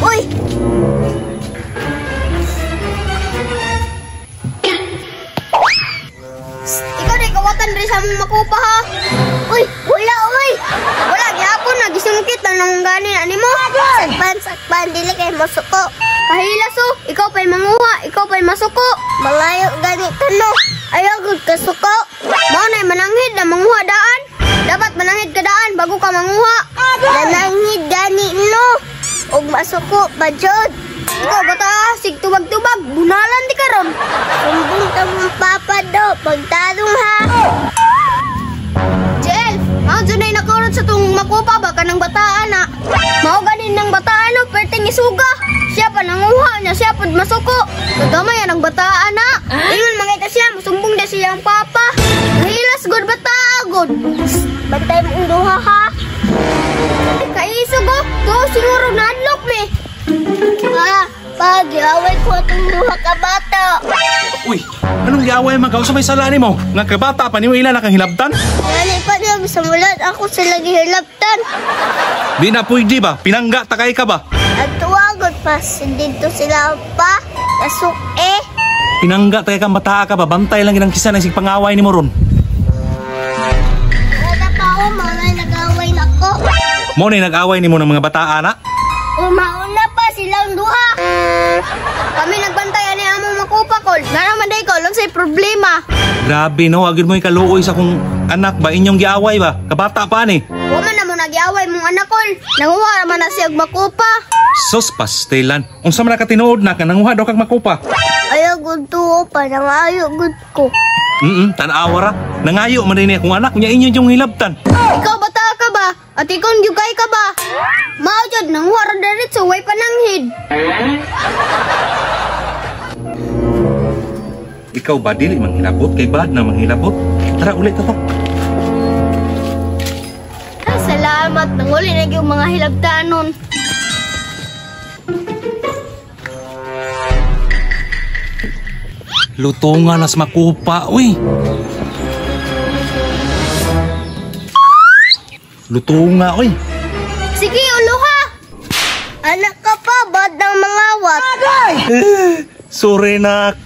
Uy! Ikaw di kawatan rin sa mong makupa ha? Uy! Wala uy! Wala gyapon na gisungkit na nang ganin ani mo. Sakpan dili kay masuko. Kahilas oh, ikaw pa'y manguha, ikaw pa'y masuko. Malayo ganito no. Ayaw gud kasuko. Mao nay mananghid na manguha daan. Dapat mananghid ka daan bago ka manguha. Mananghid gani no. Og masuko pa jud. Ikaw bata sig tubag-tubag, bunalan di karon. Sumbong ta mong papa do, pagtarong ha. Jel, mao jud ay nakurot sa tong makupa ba kanang bataan na. Mao ganin nang bataan no, perting isuga. Siya pa nanguha niya, siya pa masuko. Kagamay ang bataan na. Ingon mangita siya, masumbong na siya ang papa. Hilas god bata god. Bantay mo ang duha ha. Kaisog oh, to siguro nadlok me. Pag-iaway ko itong duha ka bata. Uy, anong giaway man ka? Sa may salani mo? Nga kabata pa ni mo ilan nakang hilabtan? Nani pa niya sa mulat ako sila gihilabtan. Di na pwede ba? Pinangga takay ka ba? At tuwagot pa, dito sila pa. Nasuk eh. Pinangga takay kang bata ka ba? Bantay lang ginang kisa na isig pangaway ni mo ron. Wala pa ako, mga nag-away na ko. Mo na nag-away ni mo ng mga bataan na? Umauna pa silang duha. Kami nagbantayan ni among makupa ko. Nga naman day ko, lang sa'y problema. Grabe no, agad mo ikaluoy sa kong anak ba? Inyong giaway ba? Kabata pa ni. Waman na mo nag-iaway mong anak ko. Nanguha naman na siyag makupa. Sos, pastelan. Unsa man ka tinuod na ka, nanguha daw kag makupa. Ayaw gud to pa, nangayo gud ko. Tanawa ra. Nangayo man din akong anak, nya inyo yung hilabtan. Ikaw bata ka ba? At ikaw gyugay ka ba? Mao jud nanguha ra diretso way pananghid. Ikaw ba dili manghilabot kay bad na manghilabot? Tara ulit ta. Ay, salamat. Nanguli na yung mga hilabtanon. Luto nga nas makupa, uy. Luto nga, uy. Sige, uluha. Anak ka pa, bad ng mga wat. Sorry, nak.